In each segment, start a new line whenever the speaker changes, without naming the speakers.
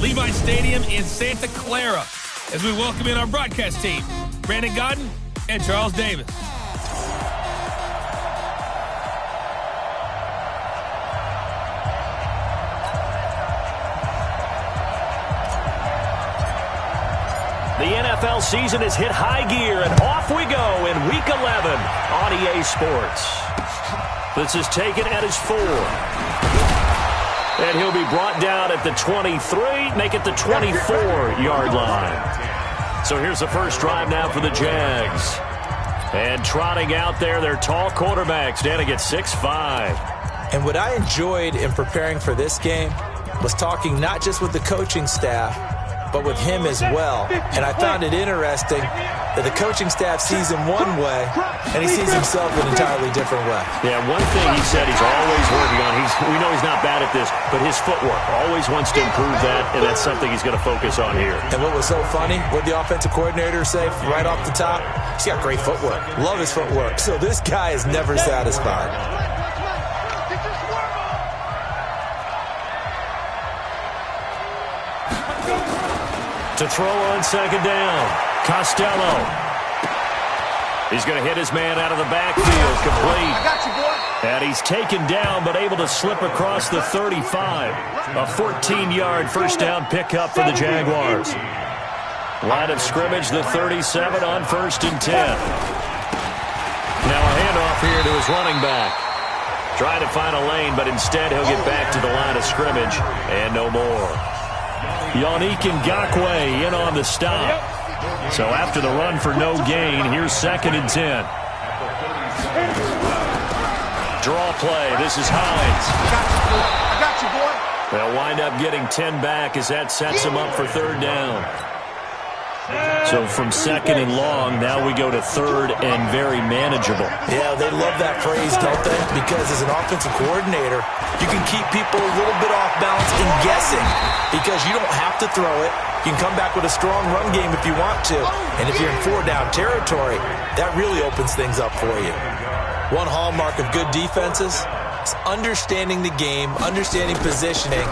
Levi Stadium in Santa Clara, as we welcome in our broadcast team, Brandon Godden and Charles Davis.
The NFL season has hit high gear, and off we go in Week 11 on EA Sports. This is taken at his 4. And he'll be brought down at the 23, make it the 24-yard line. So here's the first drive now for the Jags. And trotting out there, their tall quarterback, standing at 6'5".
And what I enjoyed in preparing for this game was talking not just with the coaching staff, but with him as well. And I found it interesting that the coaching staff sees him one way, and he sees himself an entirely different way.
Yeah, one thing he said he's always working on, we know he's not bad at this, but his footwork, always wants to improve that, and that's something he's going to focus on here.
And what was so funny, what the offensive coordinator say right off the top, he's got great footwork. Love his footwork. So this guy is never satisfied.
To throw on second down, Costello. He's going to hit his man out of the backfield, complete.
I got you, boy.
And he's taken down, but able to slip across the 35. A 14-yard first down pickup for the Jaguars. Line of scrimmage, the 37 on 1st and 10. Now a handoff here to his running back. Trying to find a lane, but instead he'll get back to the line of scrimmage, and no more. Yannick Ngakoue in on the stop. So after the run for no gain, here's 2nd and 10. Draw play. This is Hines.
I got you, boy.
They'll wind up getting 10 back as that sets them up for 3rd down. So from 2nd and long, now we go to 3rd and very manageable.
Yeah, they love that phrase, don't they? Because as an offensive coordinator, you can keep people a little bit off balance and guessing because you don't have to throw it. You can come back with a strong run game if you want to. And if you're in 4-down territory, that really opens things up for you. One hallmark of good defenses is understanding the game, understanding positioning,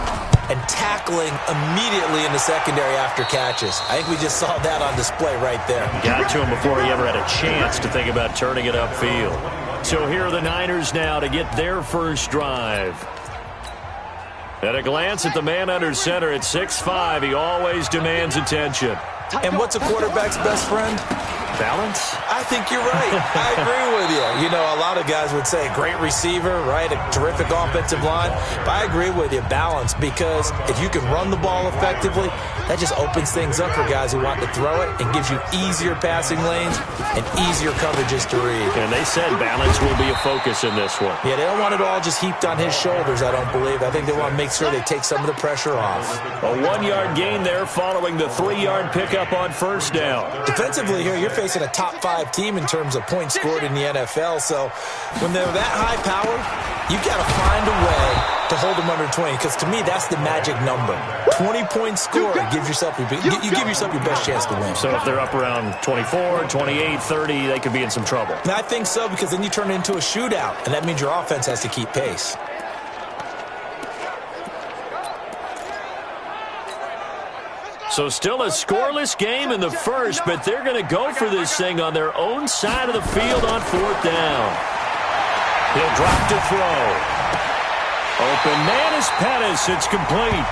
and tackling immediately in the secondary after catches. I think we just saw that on display right there.
Got to him before he ever had a chance to think about turning it upfield. So here are the Niners now to get their first drive. At a glance at the man under center at 6'5", he always demands attention.
And what's a quarterback's best friend?
Balance?
I think you're right. I agree with you. You know, a lot of guys would say great receiver, right? A terrific offensive line. But I agree with you, balance, because if you can run the ball effectively, that just opens things up for guys who want to throw it and gives you easier passing lanes and easier coverages to read.
And they said balance will be a focus in this one.
Yeah, they don't want it all just heaped on his shoulders, I don't believe. I think they want to make sure they take some of the pressure off.
A 1-yard gain there following the 3-yard pickup on 1st down.
Defensively here, you're facing a top-5 team in terms of points scored in the NFL. So when they're that high power, you got to find a way to hold them under 20. Because to me, that's the magic number. 20 points scored, you give yourself your best chance to win.
So if they're up around 24, 28, 30, they could be in some trouble.
And I think so, because then you turn it into a shootout, and that means your offense has to keep pace.
So still a scoreless game in the first, but they're going to go for this thing on their own side of the field on 4th down. He'll drop to throw. Open man is Pettis. It's complete.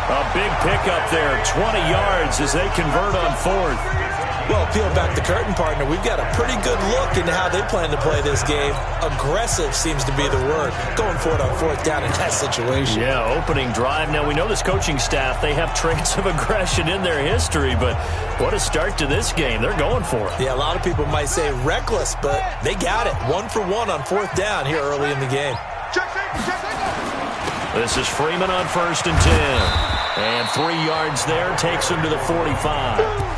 A big pickup there, 20 yards as they convert on 4th.
Well, peel back the curtain, partner. We've got a pretty good look into how they plan to play this game. Aggressive seems to be the word. Going for it on 4th down in that situation.
Yeah, opening drive. Now, we know this coaching staff, they have traits of aggression in their history, but what a start to this game. They're going for it.
Yeah, a lot of people might say reckless, but they got it. 1 for 1 on 4th down here early in the game.
This is Freeman on 1st and 10. And 3 yards there takes him to the 45.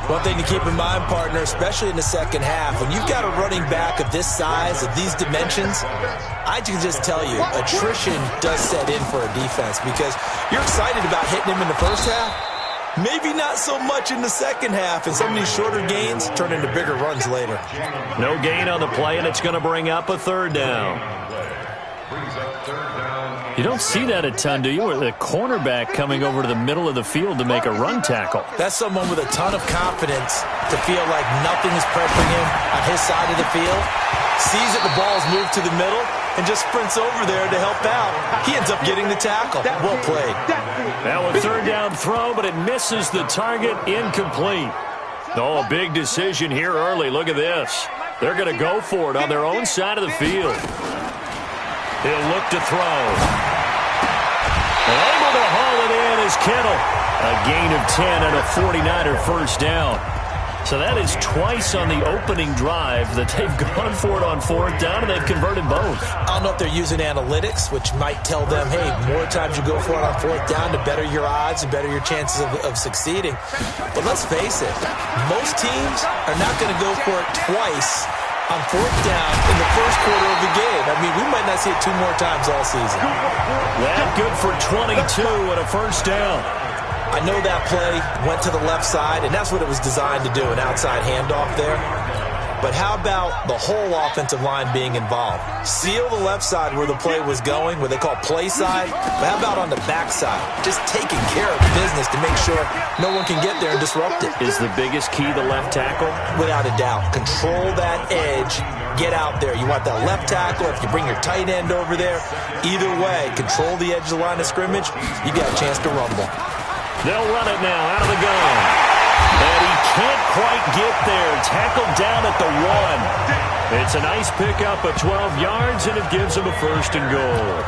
One thing to keep in mind, partner, especially in the second half, when you've got a running back of this size, of these dimensions, I can just tell you, attrition does set in for a defense because you're excited about hitting him in the first half. Maybe not so much in the second half, and some of these shorter gains turn into bigger runs later.
No gain on the play, and it's going to bring up a 3rd down. You don't see that a ton, do you? Or the cornerback coming over to the middle of the field to make a run tackle.
That's someone with a ton of confidence to feel like nothing is pressuring him on his side of the field. Sees that the ball's moved to the middle and just sprints over there to help out. He ends up getting the tackle. Well played.
Now a third down throw, but it misses the target. Incomplete. Oh, a big decision here early. Look at this. They're going to go for it on their own side of the field. He'll look to throw. And able to haul it in is Kittle. A gain of 10 and a 49er first down. So that is twice on the opening drive that they've gone for it on fourth down, and they've converted both.
I don't know if they're using analytics, which might tell them, hey, more times you go for it on fourth down, the better your odds, the better your chances of succeeding. But let's face it, most teams are not going to go for it twice on fourth down in the first quarter of the game. I mean, we might not see it two more times all season.
Well, good for 22 and a first down.
I know that play went to the left side, and that's what it was designed to do, an outside handoff there. But how about the whole offensive line being involved? Seal the left side where the play was going, what they call play side. But how about on the back side? Just taking care of business to make sure no one can get there and disrupt it.
Is the biggest key the left tackle?
Without a doubt. Control that edge. Get out there. You want that left tackle. If you bring your tight end over there, either way, control the edge of the line of scrimmage, you got a chance to rumble.
They'll run it now out of the gun. And he can't quite get there. Tackled down at the 1. It's a nice pickup of 12 yards, and it gives him a first and goal.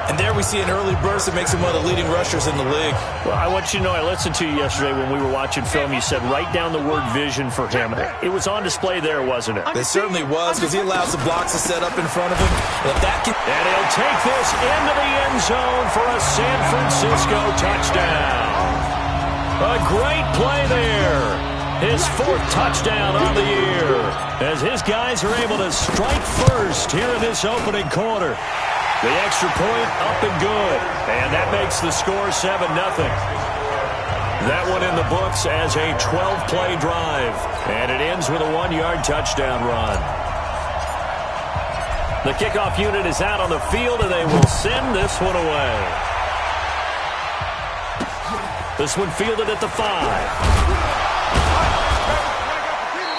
And there we see an early burst that makes him one of the leading rushers in the league.
Well, I want you to know, I listened to you yesterday when we were watching film. You said write down the word vision for him. It was on display there, wasn't it?
It certainly was, because he allows the blocks to set up in front of him. And
he'll take this into the end zone for a San Francisco touchdown. A great play there. His fourth touchdown on the year, as his guys are able to strike first here in this opening quarter. The extra point up and good, and that makes the score 7-0. That one in the books as a 12-play drive, and it ends with a 1-yard touchdown run. The kickoff unit is out on the field, and they will send this one away. This one fielded at the 5.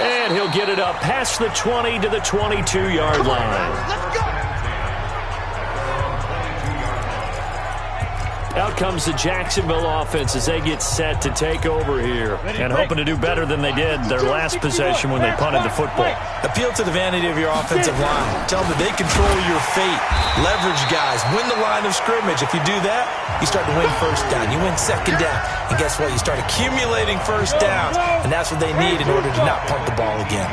And he'll get it up past the 20 to the 22-yard line. Out comes the Jacksonville offense as they get set to take over here and hoping to do better than they did their last possession when they punted the football.
Appeal to the vanity of your offensive line. Tell them that they control your fate. Leverage guys. Win the line of scrimmage. If you do that, you start to win first down. You win second down. And guess what? You start accumulating first downs. And that's what they need in order to not punt the ball again.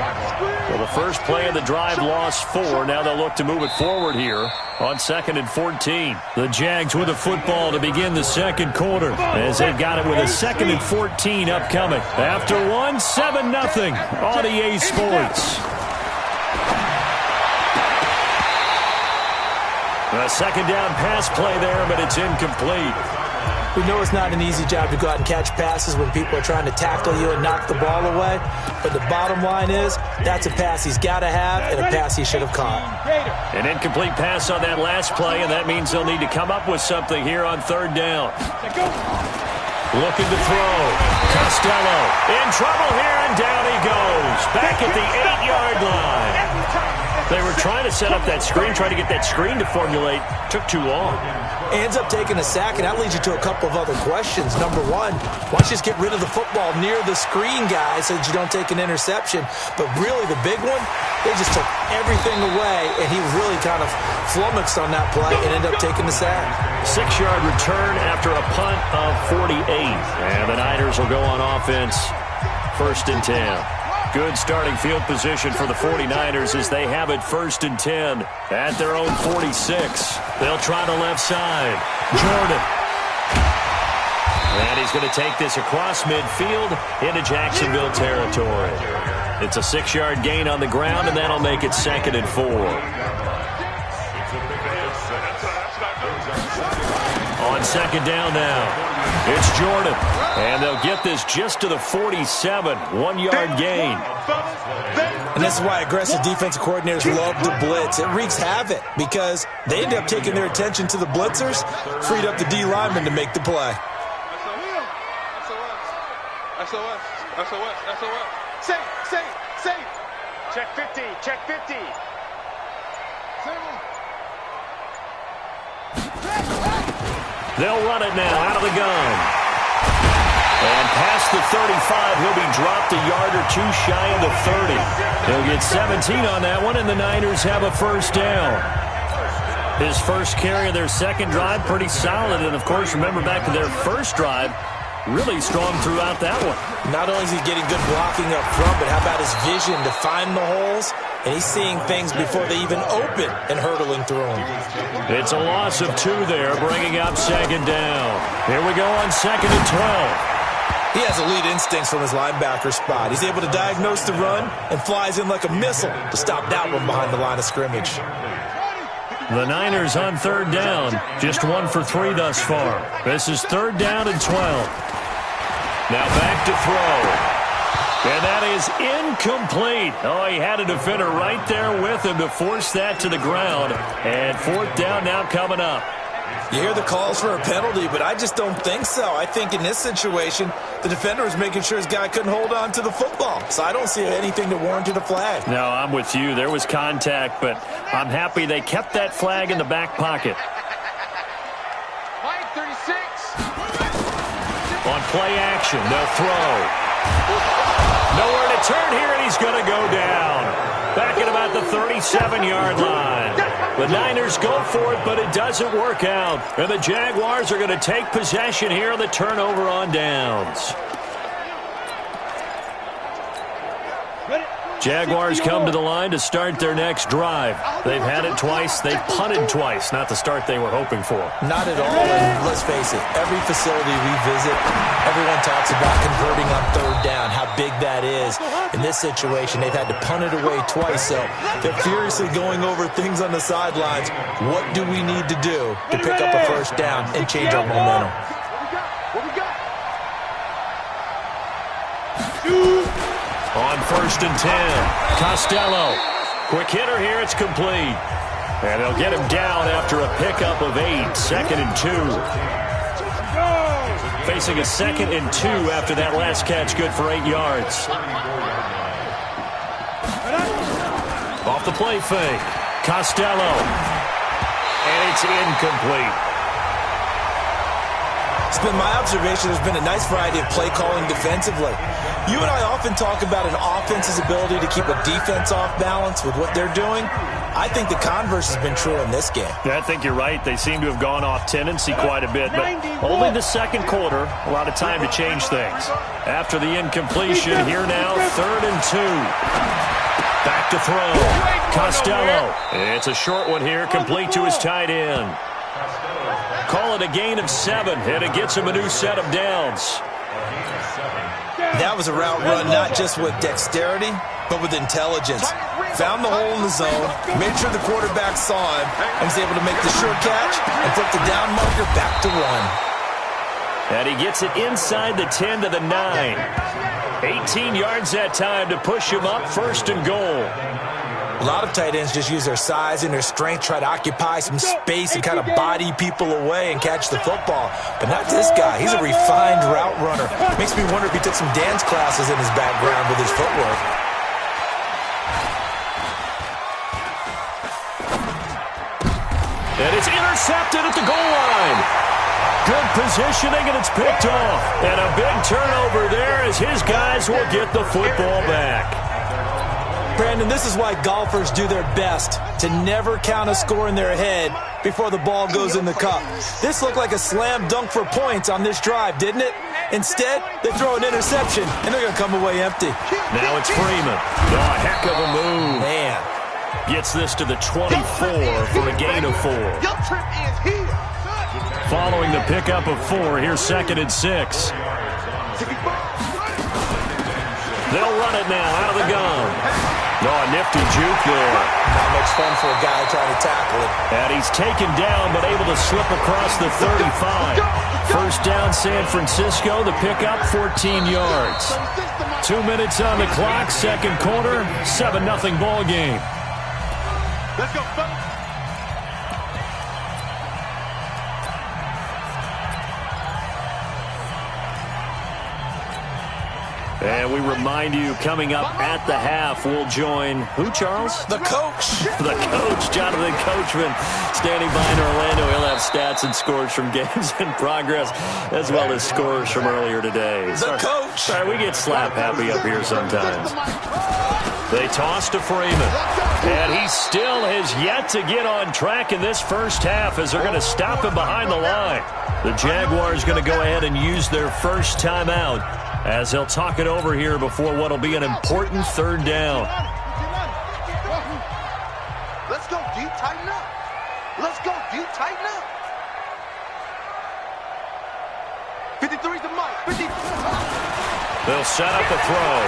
Well, the first play of the drive lost 4. Now they'll look to move it forward here on 2nd and 14. The Jags with the football to begin the second quarter as they've got it with a 2nd and 14 upcoming. After 1, 7-0 on EA Sports. A second down pass play there, but it's incomplete.
We know it's not an easy job to go out and catch passes when people are trying to tackle you and knock the ball away. But the bottom line is, that's a pass he's got to have and a pass he should have caught.
An incomplete pass on that last play, and that means they'll need to come up with something here on third down. Looking to throw. Costello in trouble here, and down he goes. Back at the 8-yard line. They were trying to set up that screen, trying to get that screen to formulate. Took too long.
Ends up taking a sack, and that leads you to a couple of other questions. Number one, why don't you just get rid of the football near the screen, guys, so that you don't take an interception? But really, the big one, they just took everything away, and he was really kind of flummoxed on that play and ended up taking the sack.
6-yard return after a punt of 48. And the Niners will go on offense, 1st and 10. Good starting field position for the 49ers as they have it 1st and 10 at their own 46. They'll try the left side. Jordan. And he's going to take this across midfield into Jacksonville territory. It's a 6-yard gain on the ground, and that'll make it 2nd and 4. On 2nd down now. It's Jordan. And they'll get this just to the 47. 1-yard gain.
And this is why aggressive defensive coordinators love to blitz. It wreaks havoc because they end up taking their attention to the blitzers, freed up the D lineman to make the play.
SOS. Safe. Check 50.
They'll run it now out of the gun. And past the 35, he'll be dropped a yard or two shy of the 30. They'll get 17 on that one, and the Niners have a first down. His first carry of their second drive, pretty solid. And, of course, remember back to their first drive, really strong throughout that one.
Not only is he getting good blocking up front, but how about his vision to find the holes? And he's seeing things before they even open and hurtling through them.
It's a loss of 2 there, bringing up second down. Here we go on 2nd and 12.
He has elite instincts from his linebacker spot. He's able to diagnose the run and flies in like a missile to stop that one behind the line of scrimmage.
The Niners on 3rd down, just 1 for 3 thus far. This is 3rd down and 12. Now back to throw. And that is incomplete. Oh, he had a defender right there with him to force that to the ground. And 4th down now coming up.
You hear the calls for a penalty, but I just don't think so. I think in this situation, the defender was making sure his guy couldn't hold on to the football. So I don't see anything that warranted a flag.
No, I'm with you. There was contact, but I'm happy they kept that flag in the back pocket.
Mike, 36.
On play action, they'll throw. Nowhere to turn here, and he's going to go down. Back at about the 37-yard line. The Niners go for it, but it doesn't work out. And the Jaguars are going to take possession here on the turnover on downs. Jaguars come to the line to start their next drive. They've had it twice. They've punted twice. Not the start they were hoping for.
Not at all. And let's face it, every facility we visit, everyone talks about converting on 3rd down, how big that is. In this situation, they've had to punt it away twice, so they're furiously going over things on the sidelines. What do we need to do to pick up a first down and change our momentum?
On 1st and 10, Costello. Quick hitter here, it's complete. And they'll get him down after a pickup of 8, 2nd and 2. Facing a 2nd and 2 after that last catch, good for 8 yards. Off the play fake, Costello. And it's incomplete.
It's been my observation there's been a nice variety of play calling defensively. You and I often talk about an offense's ability to keep a defense off balance with what they're doing. I think the converse has been true in this game.
Yeah, I think you're right. They seem to have gone off tendency quite a bit, but only the 2nd quarter, a lot of time to change things. After the incompletion, here now, 3rd and 2. Back to throw. Costello. It's a short one here, complete to his tight end. Call it a gain of 7, and it gets him a new set of downs.
That was a route run not just with dexterity, but with intelligence. Found the hole in the zone, made sure the quarterback saw him, and was able to make the short catch and flip the down marker back to 1.
And he gets it inside the 10 to the 9. 18 yards that time to push him up, 1st and goal.
A lot of tight ends just use their size and their strength, try to occupy some space and kind of body people away and catch the football. But not this guy. He's a refined route runner. Makes me wonder if he took some dance classes in his background with his footwork.
And it's intercepted at the goal line. Good positioning, and it's picked off. And a big turnover there as his guys will get the football back.
Brandon, this is why golfers do their best to never count a score in their head before the ball goes in the cup. This looked like a slam dunk for points on this drive, didn't it? Instead, they throw an interception, and they're going to come away empty.
Now it's Freeman. Oh, a heck of a move.
Man.
Gets this to the 24 for a gain of 4. Following the pickup of 4, here's 2nd and 6. They'll run it now out of the gun. No, a nifty juke there.
Not much fun for a guy trying to tackle it.
And he's taken down, but able to slip across the 35. First down, San Francisco. The pickup, 14 yards. 2 minutes on the clock, second quarter, 7-0 ball game.
Let's go, fellas.
And we remind you, coming up at the half, we'll join who, Charles?
The coach.
The coach, Jonathan Coachman, standing by in Orlando. He'll have stats and scores from games in progress, as well as scores from earlier today.
The coach.
Sorry, we get slap happy up here sometimes. They toss to Freeman. And he still has yet to get on track in this first half as they're going to stop him behind the line. The Jaguars going to go ahead and use their first timeout as they'll talk it over here before what will be an important third down.
Let's go deep, tighten up. Let's go deep, tighten up. 53's the mic. 50.
They'll set up the throw.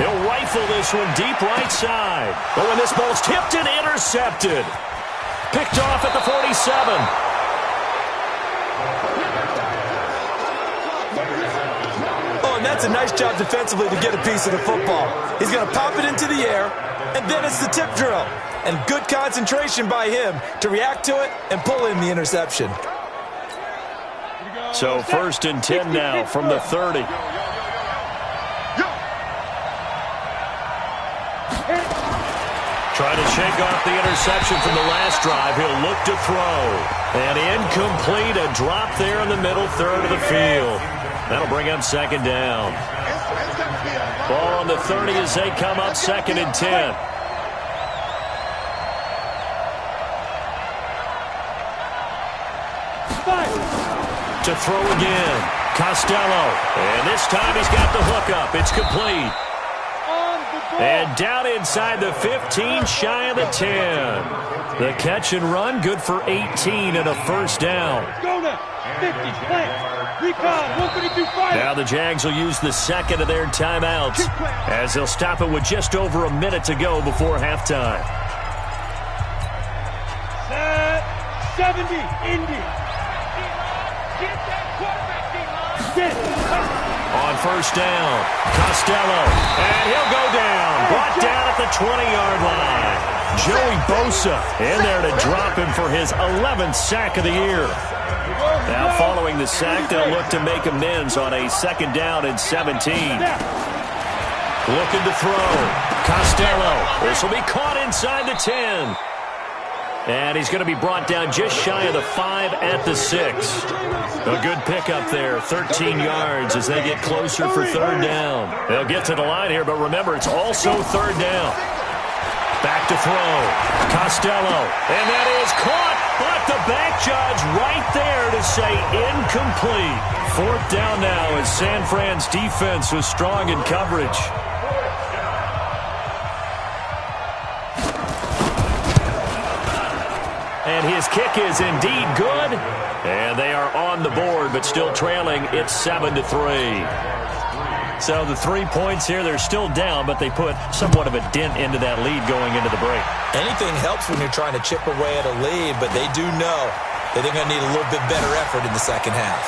He'll rifle this one deep right side. Oh, and this ball's tipped and intercepted. Picked off at the 47.
Oh, and that's a nice job defensively to get a piece of the football. He's going to pop it into the air, and then it's the tip drill. And good concentration by him to react to it and pull in the interception.
So 1st and 10 now from the 30. Trying to shake off the interception from the last drive. He'll look to throw. And incomplete, a drop there in the middle third of the field. That'll bring up second down. Ball on the 30 as they come up 2nd and 10. To throw again. Costello. And this time he's got the hook up. It's complete. And down inside the 15, shy of the 10. The catch and run, good for 18 and a first down.
Go now. 50, plant. Recon, 152,
now the Jags will use the second of their timeouts as they'll stop it with just over a minute to go before halftime.
Set, 70, Indy. Get that quarterback, D-line.
On first down, Costello, and he'll go down. Brought down at the 20-yard line. Joey Bosa in there to drop him for his 11th sack of the year. Now following the sack, they'll look to make amends on a 2nd down and 17. Looking to throw. Costello. This will be caught inside the 10. And he's going to be brought down just shy of the 5 at the 6. A good pickup there, 13 yards as they get closer for 3rd down. They'll get to the line here, but remember, it's also 3rd down. Back to throw. Costello. And that is caught, but the back judge right there to say incomplete. 4th down now as San Fran's defense was strong in coverage. And his kick is indeed good. And they are on the board, but still trailing. It's 7-3. So the 3 points here, they're still down, but they put somewhat of a dent into that lead going into the break.
Anything helps when you're trying to chip away at a lead, but they do know that they're going to need a little bit better effort in the second half.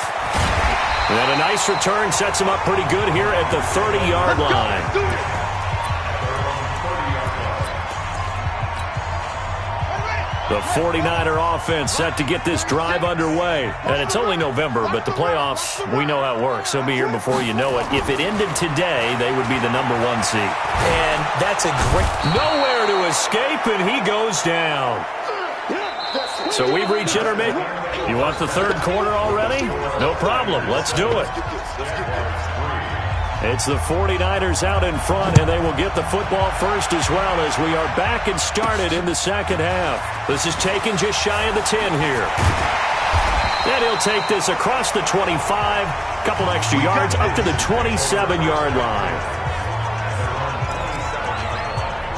And a nice return sets them up pretty good here at the 30-yard line. The 49er offense set to get this drive underway. And it's only November, but the playoffs, we know how it works. They'll be here before you know it. If it ended today, they would be the number 1 seed.
And that's a great...
Nowhere to escape, and he goes down. So we've reached intermission. You want the 3rd quarter already? No problem. Let's do it. It's the 49ers out in front, and they will get the football first as well as we are back and started in the second half. This is taken just shy of the 10 here. Then he'll take this across the 25, couple extra yards up to the 27-yard line.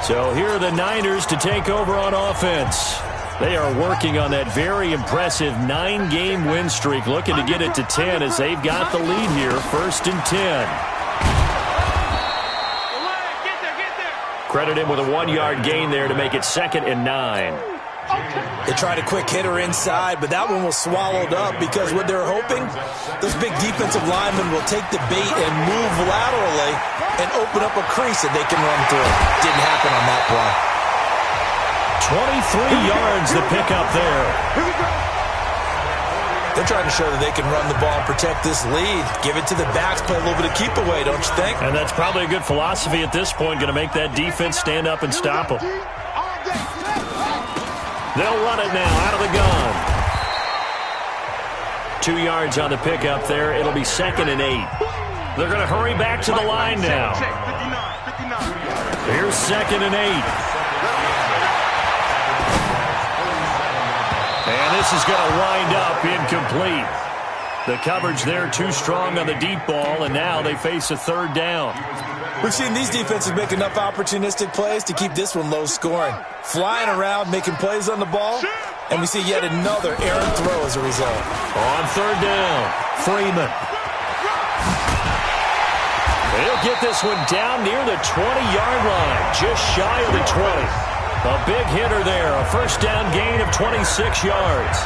So here are the Niners to take over on offense. They are working on that very impressive 9-game win streak, looking to get it to 10 as they've got the lead here, 1st and 10. Credit him with a 1-yard gain there to make it 2nd and 9.
They tried a quick hitter inside, but that one was swallowed up because what they're hoping, those big defensive linemen will take the bait and move laterally and open up a crease that they can run through. Didn't happen on that play.
23 yards to pick up there.
They're trying to show that they can run the ball and protect this lead. Give it to the backs, play a little bit of keep away, don't you think?
And that's probably a good philosophy at this point, going to make that defense stand up and stop them. They'll run it now out of the gun. 2 yards on the pickup there. It'll be 2nd and 8. They're going to hurry back to the line now. Here's 2nd and 8. And this is going to wind up incomplete. The coverage there too strong on the deep ball, and now they face a 3rd down.
We've seen these defenses make enough opportunistic plays to keep this one low scoring. Flying around, making plays on the ball, and we see yet another errant throw as a result.
On 3rd down, Freeman. He'll get this one down near the 20-yard line, just shy of the 20. A big hitter there, a 1st down gain of 26 yards.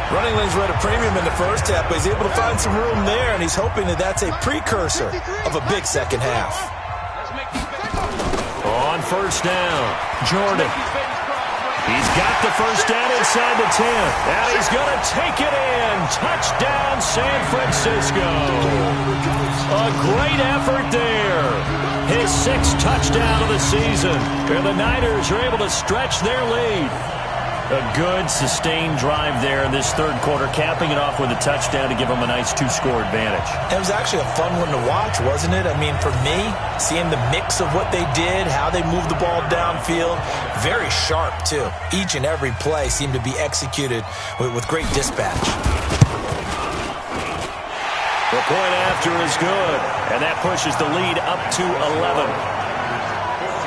Running lanes were at a premium in the first half, but he's able to find some room there, and he's hoping that that's a precursor of a big second half.
On 1st down, Jordan. He's got the 1st down inside the 10. And he's going to take it in. Touchdown, San Francisco. A great effort there. His 6th touchdown of the season. And the Niners are able to stretch their lead. A good, sustained drive there in this 3rd quarter, capping it off with a touchdown to give them a nice 2-score advantage.
It was actually a fun one to watch, wasn't it? I mean, for me, seeing the mix of what they did, how they moved the ball downfield, very sharp, too. Each and every play seemed to be executed with great dispatch.
The point after is good, and that pushes the lead up to 11.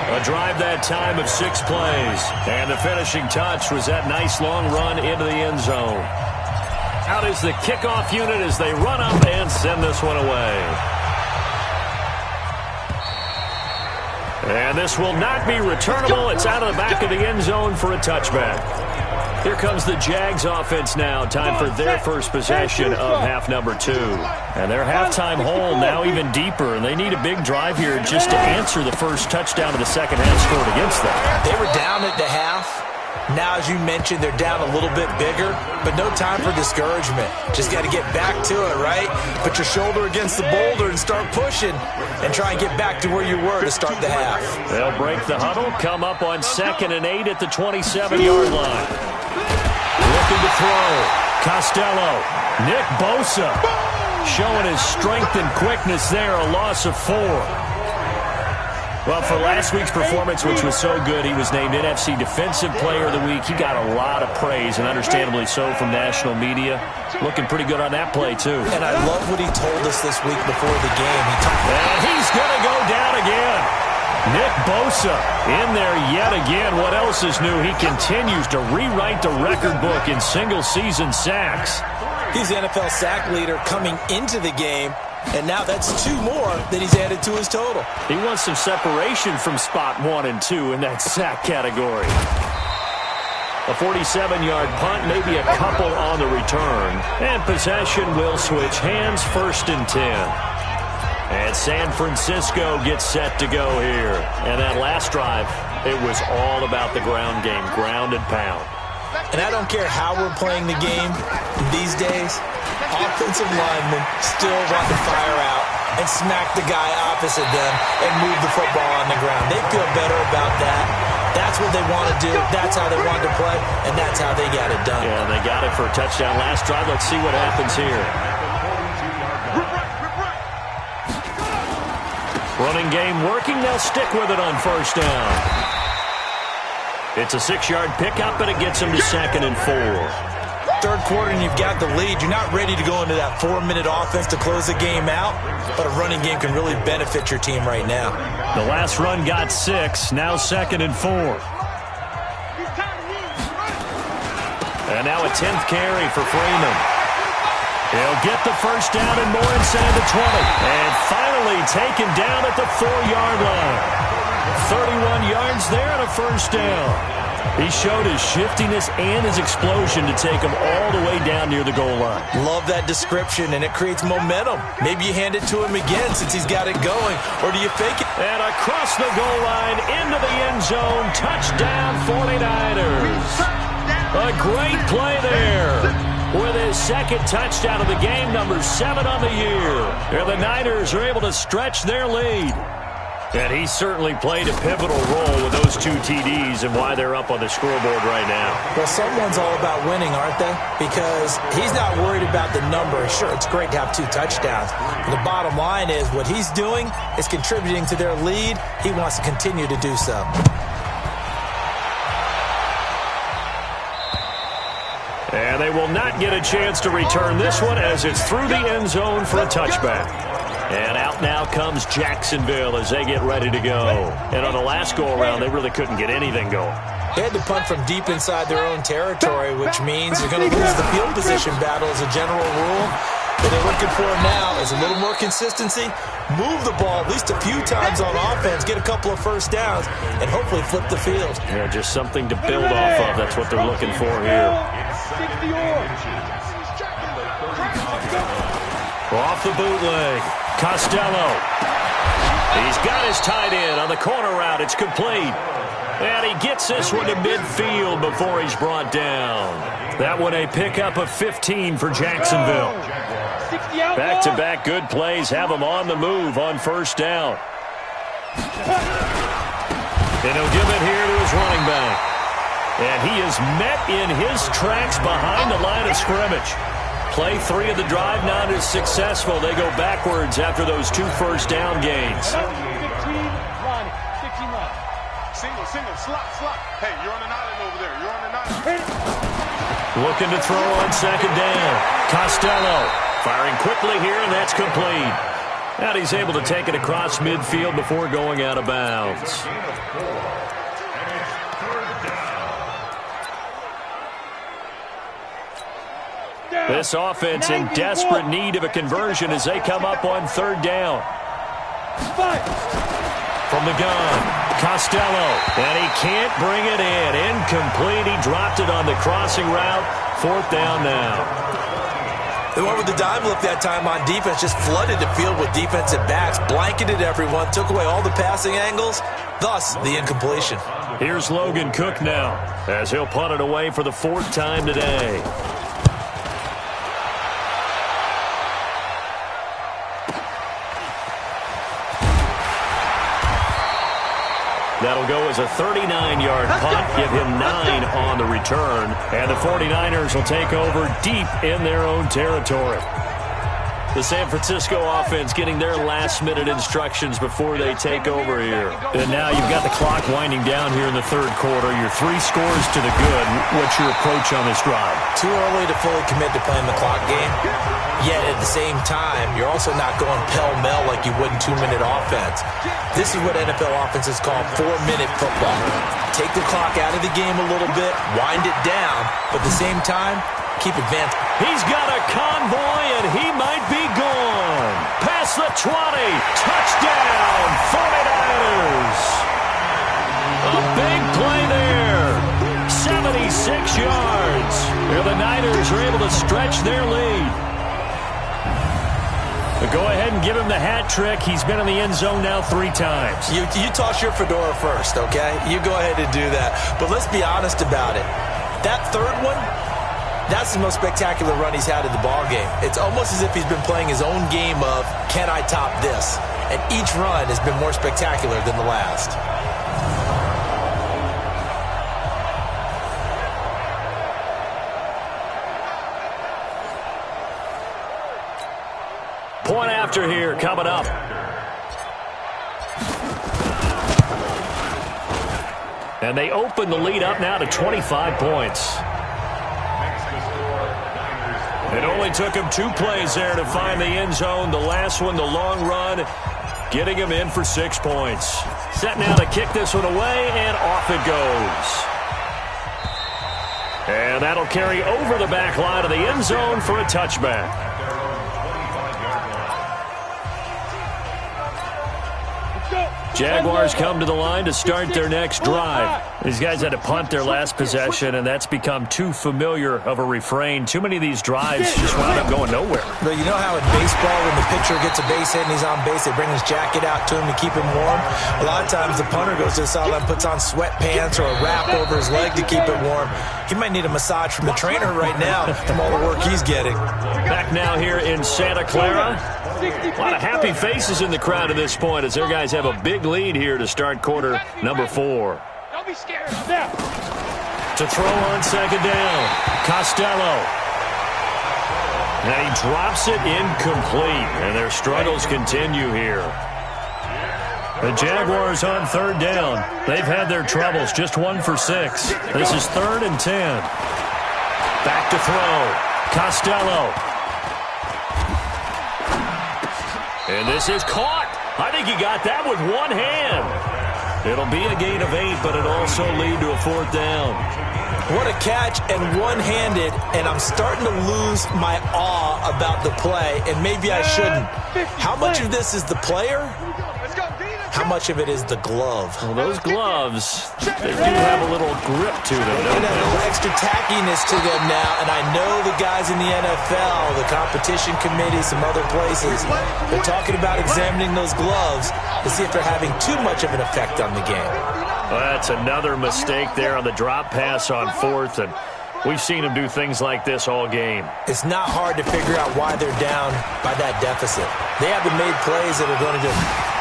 A drive that time of 6 plays. And the finishing touch was that nice long run into the end zone. Out is the kickoff unit as they run up and send this one away. And this will not be returnable. It's out of the back of the end zone for a touchback. Here comes the Jags offense now. Time for their first possession of half number 2. And their halftime hole now even deeper. And they need a big drive here just to answer the first touchdown of the second half scored against them.
They were down at the half. Now, as you mentioned, they're down a little bit bigger, but no time for discouragement. Just got to get back to it, right? Put your shoulder against the boulder and start pushing and try and get back to where you were to start the half.
They'll break the huddle, come up on 2nd and 8 at the 27-yard line. Looking to throw. Costello. Nick Bosa showing his strength and quickness there, a loss of 4. Well, for last week's performance, which was so good, he was named NFC Defensive Player of the Week. He got a lot of praise, and understandably so, from national media. Looking pretty good on that play, too.
And I love what he told us this week before the game.
And he's going to go down again. Nick Bosa in there yet again. What else is new? He continues to rewrite the record book in single-season sacks.
He's the NFL sack leader coming into the game. And now that's 2 more that he's added to his total.
He wants some separation from spot 1 and 2 in that sack category. A 47-yard punt, maybe a couple on the return. And possession will switch hands, 1st and 10. And San Francisco gets set to go here. And that last drive, it was all about the ground game, ground and pound.
And I don't care how we're playing the game these days, offensive linemen still want to fire out and smack the guy opposite them and move the football on the ground. They feel better about that. That's what they want to do. That's how they want to play, and that's how they got it done.
Yeah, they got it for a touchdown last drive. Let's see what happens here. Running game working. They'll stick with it on 1st down. It's a 6-yard pickup, and it gets them to 2nd and 4.
3rd quarter, and you've got the lead. You're not ready to go into that 4-minute offense to close the game out, but a running game can really benefit your team right now.
The last run got 6, now 2nd and 4. And now a 10th carry for Freeman. He'll get the first down and more inside the 20. And finally taken down at the 4-yard line. 31 yards there and a first down. He showed his shiftiness and his explosion to take him all the way down near the goal line.
Love that description, and it creates momentum. Maybe you hand it to him again since he's got it going, or do you fake it?
And across the goal line, into the end zone, touchdown 49ers. A great play there. With his second touchdown of the game, number 7 on the year. And the Niners are able to stretch their lead. And he certainly played a pivotal role with those 2 TDs and why they're up on the scoreboard right now.
Well, someone's all about winning, aren't they? Because he's not worried about the number. Sure, it's great to have 2 touchdowns. But the bottom line is what he's doing is contributing to their lead. He wants to continue to do so.
And they will not get a chance to return this one as it's through the end zone for a touchback. And out now comes Jacksonville as they get ready to go. And on the last go-around, they really couldn't get anything going.
They had to punt from deep inside their own territory, which means they're going to lose the field position battle as a general rule. What they're looking for now is a little more consistency, move the ball at least a few times on offense, get a couple of first downs, and hopefully flip the field.
Yeah, just something to build off of. That's what they're looking for here. Off the bootleg. Costello. He's got his tight end on the corner route. It's complete. And he gets this one to midfield before he's brought down. That one a pickup of 15 for Jacksonville. Back-to-back good plays have him on the move on first down. And he'll give it here to his running back. And he is met in his tracks behind the line of scrimmage. Play 3 of the drive not as successful. They go backwards after those 2 first down gains.
15 line.
Single, slot. Hey, you're on an island over there. You're on an island.
Looking to throw on second down. Costello firing quickly here, and that's complete. And he's able to take it across midfield before going out of bounds. This offense in desperate need of a conversion as they come up on third down. From the gun, Costello, and he can't bring it in. Incomplete. He dropped it on the crossing route. Fourth down now.
They went with the dime look that time on defense, just flooded the field with defensive backs, blanketed everyone, took away all the passing angles, thus the incompletion.
Here's Logan Cook now as he'll punt it away for the 4th time today. That'll go as a 39-yard punt, give him 9 on the return. And the 49ers will take over deep in their own territory. The San Francisco offense getting their last-minute instructions before they take over here. And now you've got the clock winding down here in the third quarter. You're 3 scores to the good. What's your approach on this drive?
Too early to fully commit to playing the clock game. Yet at the same time, you're also not going pell-mell like you would in 2-minute offense. This is what NFL offenses call 4-minute football. Take the clock out of the game a little bit, wind it down, but at the same time, keep advancing.
He's got a convoy, and he might be gone. Past the 20. Touchdown, 49ers. A big play there. 76 yards. And the Niners are able to stretch their lead. But go ahead and give him the hat trick. He's been in the end zone now 3 times.
You toss your fedora first, okay? You go ahead and do that. But let's be honest about it. That third one, that's the most spectacular run he's had in the ballgame. It's almost as if he's been playing his own game of, can I top this? And each run has been more spectacular than the last.
Point after here coming up. And they open the lead up now to 25 points. It only took him 2 plays there to find the end zone. The last one, the long run, getting him in for 6 points. Set now to kick this one away, and off it goes. And that'll carry over the back line of the end zone for a touchback. Jaguars come to the line to start their next drive. These guys had to punt their last possession, and that's become too familiar of a refrain. Too many of these drives just wound up going nowhere.
But you know how in baseball, when the pitcher gets a base hit and he's on base, they bring his jacket out to him to keep him warm? A lot of times the punter goes to the sideline, puts on sweatpants or a wrap over his leg to keep it warm. He might need a massage from the trainer right now from all the work he's getting.
Back now here in Santa Clara. A lot of happy faces in the crowd at this point as their guys have a big lead here to start quarter number 4.
Don't be scared. Now.
To throw on second down, Costello. Now he drops it incomplete, and their struggles continue here. The Jaguars on third down. They've had their troubles, just 1 for 6. This is 3rd and 10. Back to throw, Costello. And this is caught. I think he got that with one hand. It'll be a gain of 8, but it'll also lead to a 4th down.
What a catch, and one-handed, and I'm starting to lose my awe about the play, and maybe I shouldn't. How much of this is the player? How much of it is the glove?
Well, those gloves, they do have a little grip to them,
They
don't
have a
they?
little extra tackiness to them now, and I know the guys in the NFL, the competition committee, some other places, they're talking about examining those gloves to see if they're having too much of an effect on the game.
Well, that's another mistake there on the drop pass on 4th, and we've seen them do things like this all game.
It's not hard to figure out why they're down by that deficit. They haven't made plays that are going to just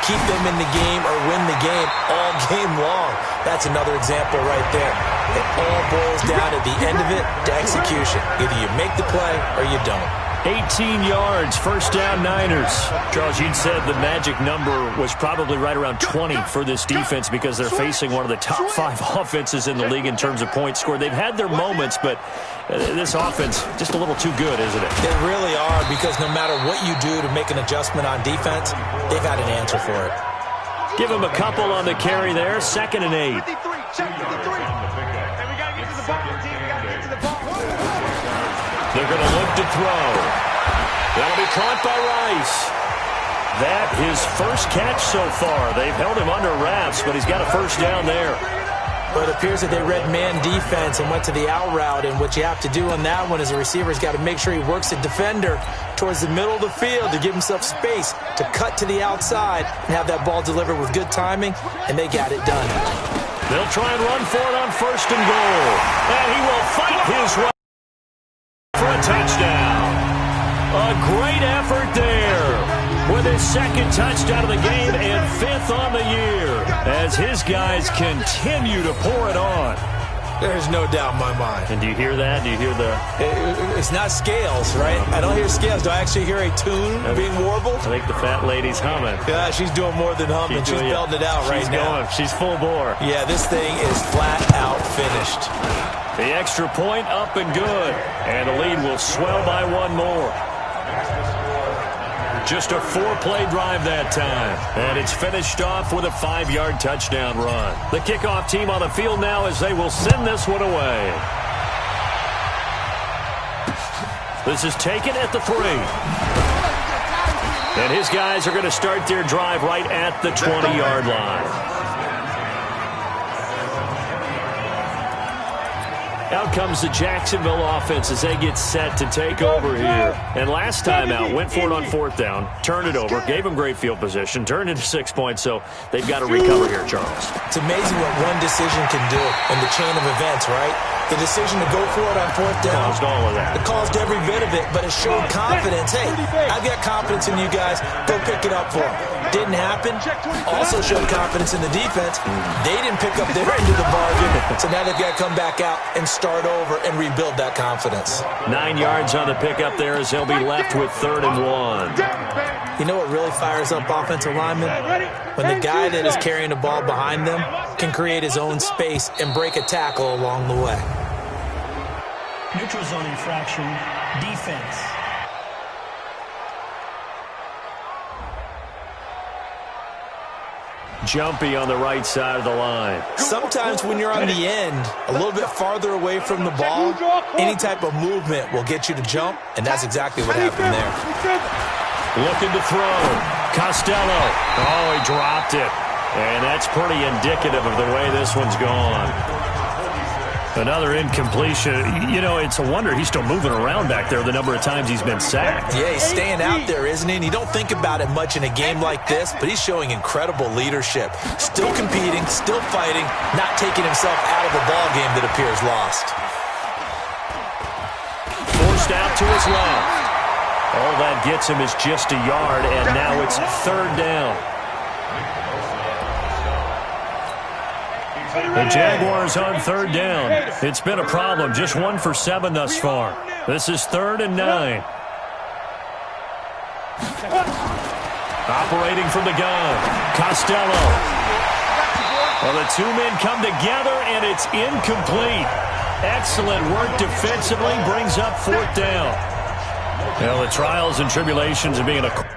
keep them in the game or win the game all game long. That's another example right there. It all boils down at the end of it to execution. Either you make the play or you don't.
18 yards, first down Niners. Charles, you'd said the magic number was probably right around 20 for this defense because they're facing one of the top 5 offenses in the league in terms of points scored. They've had their moments, but this offense just a little too good, isn't it?
They really are, because no matter what you do to make an adjustment on defense, they've got an answer for it.
Give them a couple on the carry there, 2nd and 8. They're going to look to throw. That'll be caught by Rice. That his first catch so far. They've held him under wraps, but he's got a first down there.
But it appears that they read man defense and went to the out route, and what you have to do on that one is a receiver's got to make sure he works the defender towards the middle of the field to give himself space to cut to the outside and have that ball delivered with good timing, and they got it done.
They'll try and run for it on 1st and goal. And he will fight his way for a touchdown. A great effort there with his 2nd touchdown of the game and 5th on the year as his guys continue to pour it on.
There's no doubt in my mind.
And do you hear that? Do you hear the...
It's not scales, right? I don't hear scales. Do I actually hear a tune being warbled?
I think the fat lady's humming.
Yeah, she's doing more than humming. She's belting it out right now.
She's full bore.
Yeah, this thing is flat out finished.
The extra point up and good. And the lead will swell by 1 more. Just a 4-play drive that time. And it's finished off with a 5-yard touchdown run. The kickoff team on the field now as they will send this one away. This is taken at the 3. And his guys are going to start their drive right at the 20-yard line. Out comes the Jacksonville offense as they get set to take over here. And last time out, went for it on 4th down, turned it over, gave them great field position, turned into 6 points, so they've got to recover here, Charles.
It's amazing what one decision can do in the chain of events, right? The decision to go for it on 4th down.
Caused all of that.
It caused every bit of it, but it showed confidence. Hey, I've got confidence in you guys. Go pick it up for them. Didn't happen. Also showed confidence in the defense. They didn't pick up their end of the bargain, so now they've got to come back out and start over and rebuild that confidence.
9 yards on the pickup there as they'll be left with 3rd and 1.
You know what really fires up offensive linemen? When the guy that is carrying the ball behind them can create his own space and break a tackle along the way.
Neutral zone infraction, defense.
Jumpy on the right side of the line.
Sometimes when you're on the end, a little bit farther away from the ball, any type of movement will get you to jump, and that's exactly what happened there.
Looking to throw. Costello. Oh, he dropped it. And that's pretty indicative of the way this one's gone. Another incompletion. You know, it's a wonder he's still moving around back there the number of times he's been sacked.
Yeah, he's staying out there, isn't he? And you don't think about it much in a game like this, but he's showing incredible leadership. Still competing, still fighting, not taking himself out of a ball game that appears lost.
Forced out to his left. All that gets him is just a yard, and now it's third down. The Jaguars on third down. It's been a problem. Just 1 for 7 thus far. This is 3rd and 9. Operating from the gun. Costello. Well, the two men come together, and it's incomplete. Excellent work defensively. Brings up 4th down. Well, the trials and tribulations of being a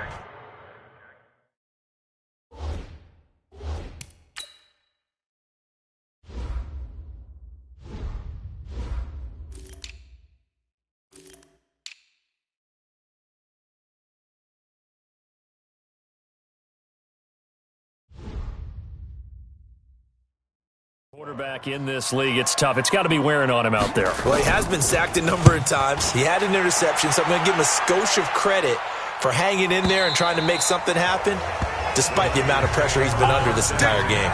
quarterback in this league. It's tough. It's got to be wearing on him out there.
Well, he has been sacked a number of times. He had an interception, so I'm going to give him a skosh of credit for hanging in there and trying to make something happen, despite the amount of pressure he's been under this entire game.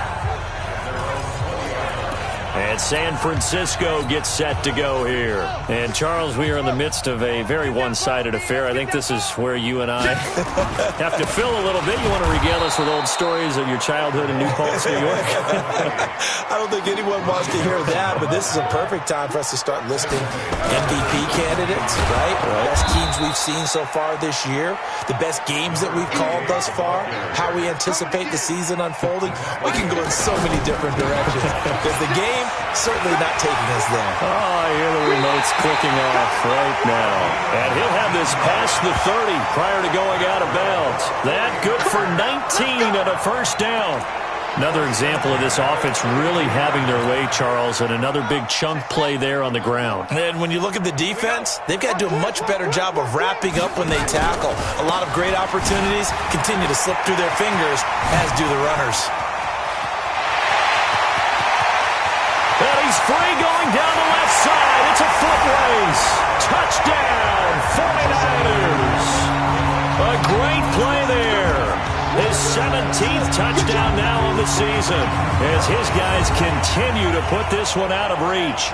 And San Francisco gets set to go here. And, Charles, we are in the midst of a very one-sided affair. I think this is where you and I have to fill a little bit. You want to regale us with old stories of your childhood in New Paltz, New York?
I don't think anyone wants to hear that, but this is a perfect time for us to start listing MVP candidates, right? Best teams we've seen so far this year, the best games that we've called thus far, how we anticipate the season unfolding. We can go in so many different directions because the game certainly not taking us there.
Oh, I hear the remotes clicking off right now. And he'll have this past the 30 prior to going out of bounds. That good for 19 and a first down. Another example of this offense really having their way, Charles, and another big chunk play there on the ground.
And when you look at the defense, they've got to do a much better job of wrapping up when they tackle. A lot of great opportunities continue to slip through their fingers, as do the runners.
And he's free going down the left side. It's a foot race. Touchdown, 49ers. A great play there. His 17th touchdown now on the season as his guys continue to put this one out of reach.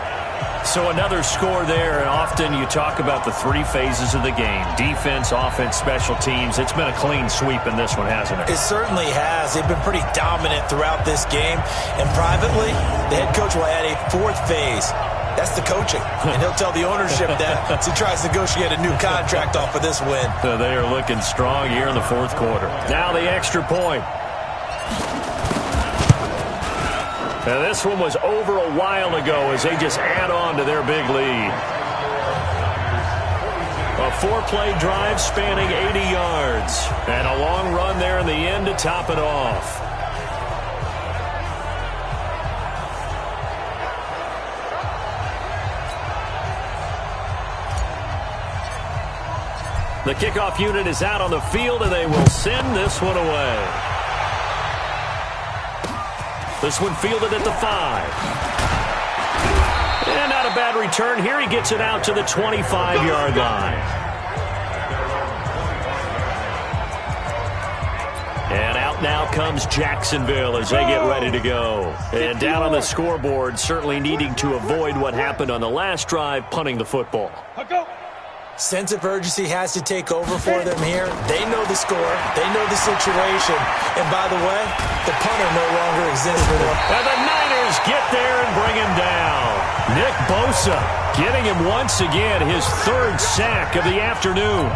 So another score there, and often you talk about the 3 phases of the game. Defense, offense, special teams. It's been a clean sweep in this one, hasn't it?
It certainly has. They've been pretty dominant throughout this game. And privately, the head coach will add a 4th phase. That's the coaching. And he'll tell the ownership that as he tries to negotiate a new contract off of this win.
So they are looking strong here in the 4th quarter. Now the extra point. Now this one was over a while ago as they just add on to their big lead. A 4-play drive spanning 80 yards. And a long run there in the end to top it off. The kickoff unit is out on the field, and they will send this one away. This one fielded at the 5. And not a bad return here. He gets it out to the 25-yard line. And out now comes Jacksonville as they get ready to go. And down on the scoreboard, certainly needing to avoid what happened on the last drive, punting the football.
Sense of urgency has to take over for them here. They know the score. They know the situation. And by the way, the punter no longer exists for them.
And the Niners get there and bring him down. Nick Bosa getting him once again, his 3rd sack of the afternoon.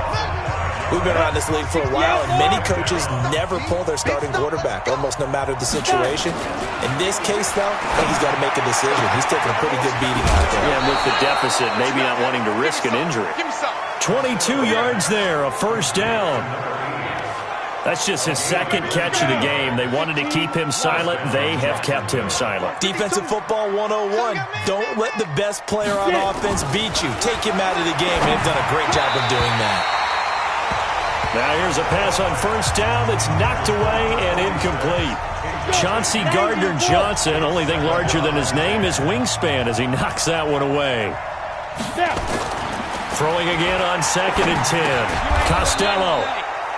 We've been around this league for a while, and many coaches never pull their starting quarterback, almost no matter the situation. In this case, though, I think he's got to make a decision. He's taking a pretty good beating out there.
Yeah, and with the deficit, maybe not wanting to risk an injury. 22 yards there, a first down. That's just his 2nd catch of the game. They wanted to keep him silent. They have kept him silent.
Defensive football 101. Don't let the best player on offense beat you. Take him out of the game, and they've done a great job of doing that.
Now here's a pass on first down that's knocked away and incomplete. Chauncey Gardner-Johnson, only thing larger than his name is wingspan as he knocks that one away. Throwing again on 2nd and 10. Costello.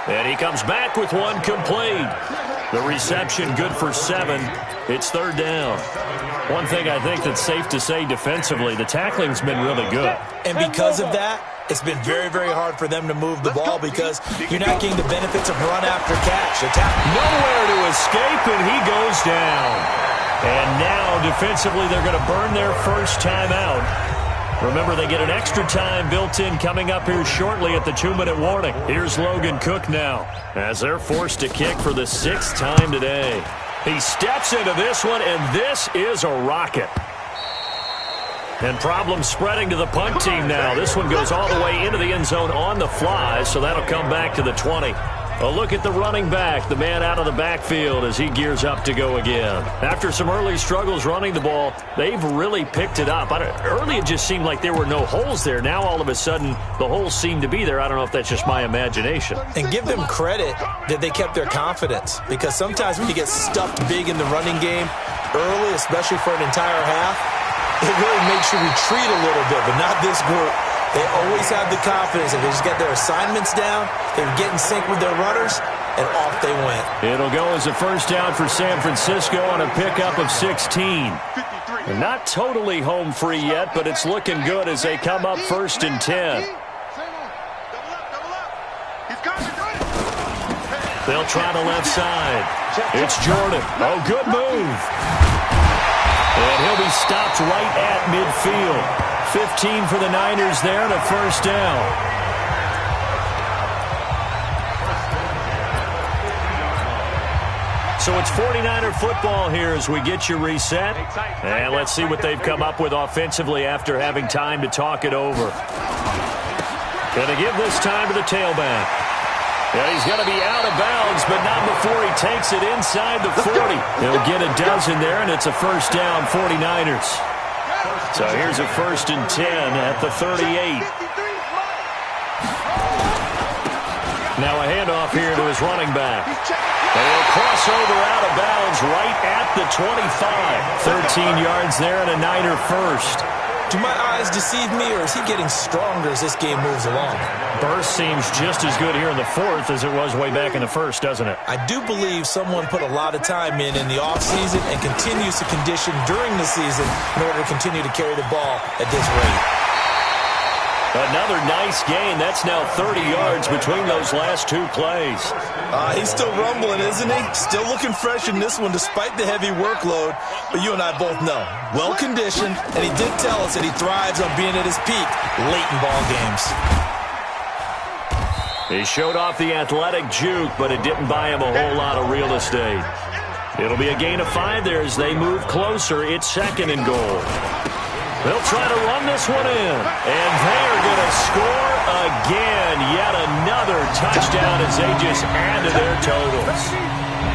And he comes back with one complete. The reception good for 7. It's 3rd down. One thing I think that's safe to say defensively, the tackling's been really good.
And because of that, it's been very, very hard for them to move the ball because you're not getting the benefits of run after catch.
Nowhere to escape, and he goes down. And now, defensively, they're going to burn their first time out. Remember, they get an extra time built in coming up here shortly at the 2-minute warning. Here's Logan Cook now as they're forced to kick for the 6th time today. He steps into this one, and this is a rocket. And problems spreading to the punt team now. This one goes all the way into the end zone on the fly, so that'll come back to the 20. A look at the running back, the man out of the backfield as he gears up to go again. After some early struggles running the ball, they've really picked it up. Early it just seemed like there were no holes there. Now all of a sudden the holes seem to be there. I don't know if that's just my imagination.
And give them credit that they kept their confidence, because sometimes when you get stuffed big in the running game early, especially for an entire half, it really makes you retreat a little bit, but not this group. They always have the confidence. If they just get their assignments down, they get in sync with their runners, and off they went.
It'll go as a 1st down for San Francisco on a pickup of 16. They're not totally home free yet, but it's looking good as they come up 1st and 10. They'll try the left side. It's Jordan. Oh, good move. And he'll be stopped right at midfield. 15 for the Niners there and a 1st down. So it's 49er football here as we get you reset. And let's see what they've come up with offensively after having time to talk it over. Going to give this time to the tailback. Yeah, he's going to be out of bounds, but not before he takes it inside the 40. He'll get a dozen there, and it's a 1st down, 49ers. So here's a 1st and 10 at the 38. Now a handoff here to his running back. And he'll cross over out of bounds right at the 25. 13 yards there and a Niner 1st.
Do my eyes deceive me, or is he getting stronger as this game moves along?
Burst seems just as good here in the 4th as it was way back in the 1st, doesn't it?
I do believe someone put a lot of time in the offseason and continues to condition during the season in order to continue to carry the ball at this rate.
Another nice gain. That's now 30 yards between those last 2 plays.
He's still rumbling, isn't he? Still looking fresh in this one despite the heavy workload. But you and I both know, well-conditioned, and he did tell us that he thrives on being at his peak late in ball games.
He showed off the athletic juke, but it didn't buy him a whole lot of real estate. It'll be a gain of 5 there as they move closer. It's 2nd and goal. They'll try to run this one in, and they're going to score again. Yet another touchdown as they just add to their totals.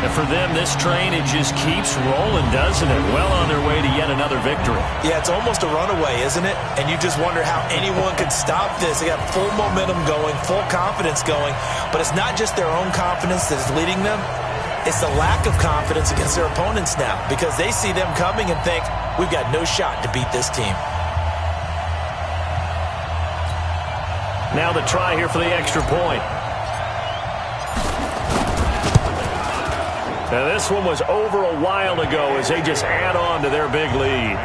And for them, this train, it just keeps rolling, doesn't it? Well on their way to yet another victory.
Yeah, it's almost a runaway, isn't it? And you just wonder how anyone could stop this. They got full momentum going, full confidence going. But it's not just their own confidence that is leading them. It's the lack of confidence against their opponents now, because they see them coming and think, we've got no shot to beat this team.
Now the try here for the extra point. Now this one was over a while ago as they just add on to their big lead.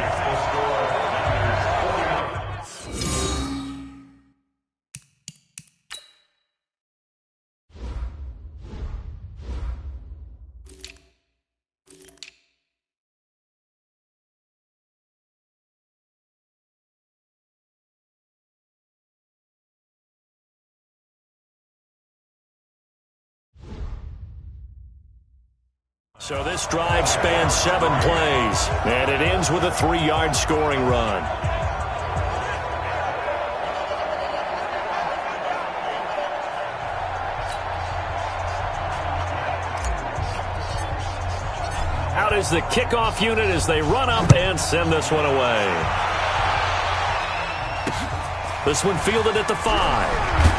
So this drive spans 7 plays, and it ends with a 3-yard scoring run. Out is the kickoff unit as they run up and send this one away. This one fielded at the 5.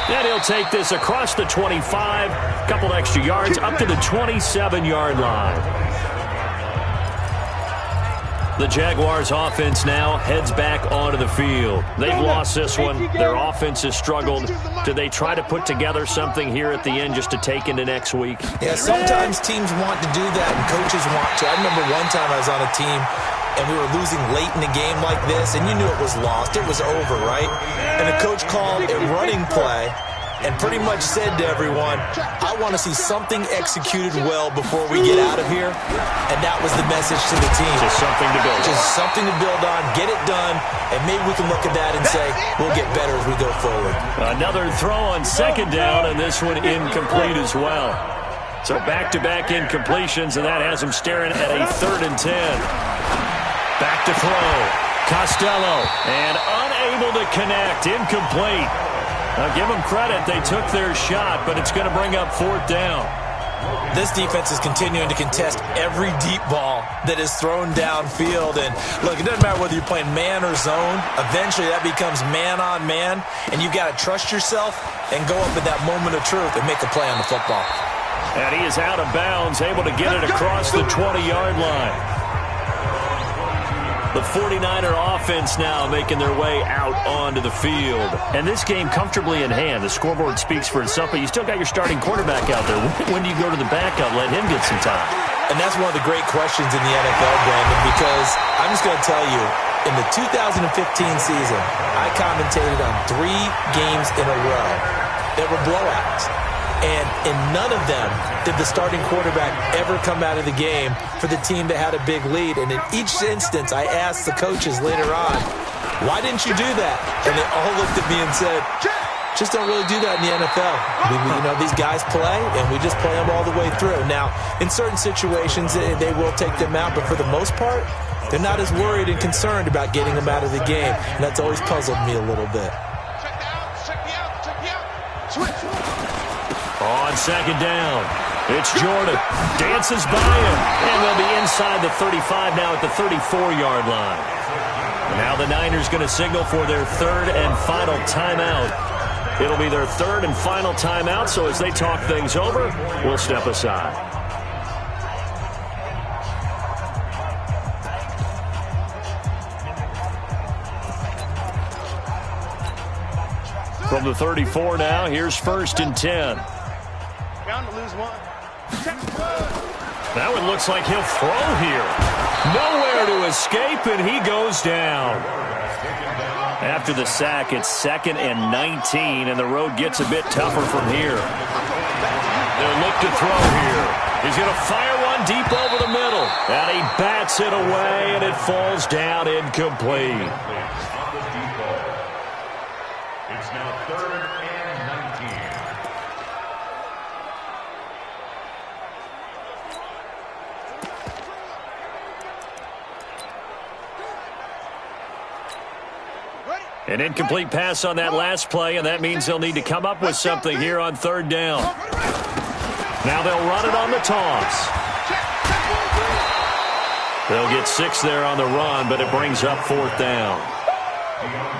And he'll take this across the 25, a couple extra yards, up to the 27-yard line. The Jaguars offense now heads back onto the field. They've lost this one. Their offense has struggled. Do they try to put together something here at the end just to take into next week?
Yeah, sometimes teams want to do that and coaches want to. I remember one time I was on a team and we were losing late in a game like this, and you knew it was lost. It was over, right? And the coach called a running play and pretty much said to everyone, I want to see something executed well before we get out of here. And that was the message to the team.
Just something to build on.
Just something to build on, get it done, and maybe we can look at that and say, we'll get better as we go forward.
Another throw on second down, and this one incomplete as well. So back-to-back incompletions, and that has him staring at a 3rd and 10. Back to throw. Costello, and unable to connect, incomplete. Now, give them credit. They took their shot, but it's going to bring up 4th down.
This defense is continuing to contest every deep ball that is thrown downfield. And, look, it doesn't matter whether you're playing man or zone. Eventually, that becomes man-on-man, and you've got to trust yourself and go up at that moment of truth and make a play on the football.
And he is out of bounds, able to get it across the 20-yard line. The 49er offense now making their way out onto the field. And this game comfortably in hand. The scoreboard speaks for itself, but you still got your starting quarterback out there. When do you go to the backup, let him get some time?
And that's one of the great questions in the NFL, Brandon, because I'm just going to tell you, in the 2015 season, I commentated on 3 games in a row that were blowouts. And in none of them did the starting quarterback ever come out of the game for the team that had a big lead. And in each instance, I asked the coaches later on, why didn't you do that? And they all looked at me and said, just don't really do that in the NFL. You know, these guys play, and we just play them all the way through. Now, in certain situations, they will take them out, but for the most part, they're not as worried and concerned about getting them out of the game. And that's always puzzled me a little bit.
On second down, it's Jordan. Dances by him, and they'll be inside the 35 now at the 34-yard line. Now the Niners going to signal for their 3rd and final timeout. It'll be their 3rd and final timeout, so as they talk things over, we'll step aside. From the 34 now, here's 1st and 10.
Bound to lose one.
That one looks like he'll throw here. Nowhere to escape, and he goes down. After the sack, it's 2nd and 19, and the road gets a bit tougher from here. They'll look to throw here. He's going to fire one deep over the middle, and he bats it away, and it falls down incomplete.
It's now 3rd and 19.
An incomplete pass on that last play, and that means they'll need to come up with something here on 3rd down. Now they'll run it on the toss. They'll get 6 there on the run, but it brings up 4th down.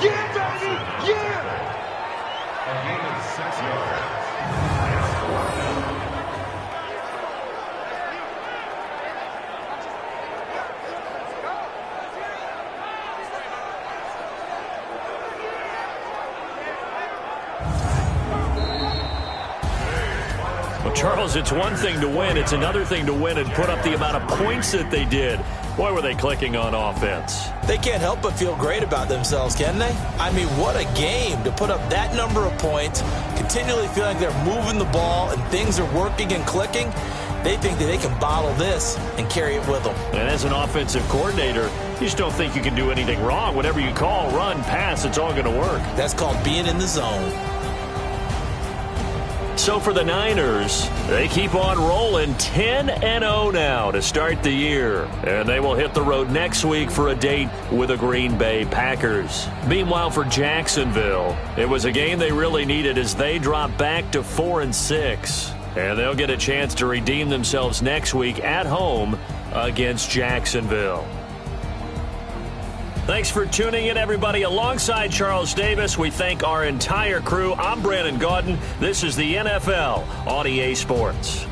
Yeah, baby! Yeah!
A gain of 6 yards.
Well, Charles, it's one thing to win. It's another thing to win and put up the amount of points that they did. Boy, were they clicking on offense.
They can't help but feel great about themselves, can they? I mean, what a game to put up that number of points, continually feeling like they're moving the ball and things are working and clicking. They think that they can bottle this and carry it with them.
And as an offensive coordinator, you just don't think you can do anything wrong. Whatever you call, run, pass, it's all going to work.
That's called being in the zone.
So for the Niners, they keep on rolling 10-0 now to start the year. And they will hit the road next week for a date with the Green Bay Packers. Meanwhile, for Jacksonville, it was a game they really needed as they drop back to 4-6. And they'll get a chance to redeem themselves next week at home against Jacksonville. Thanks for tuning in, everybody. Alongside Charles Davis, we thank our entire crew. I'm Brandon Gaudin. This is the NFL on EA Sports.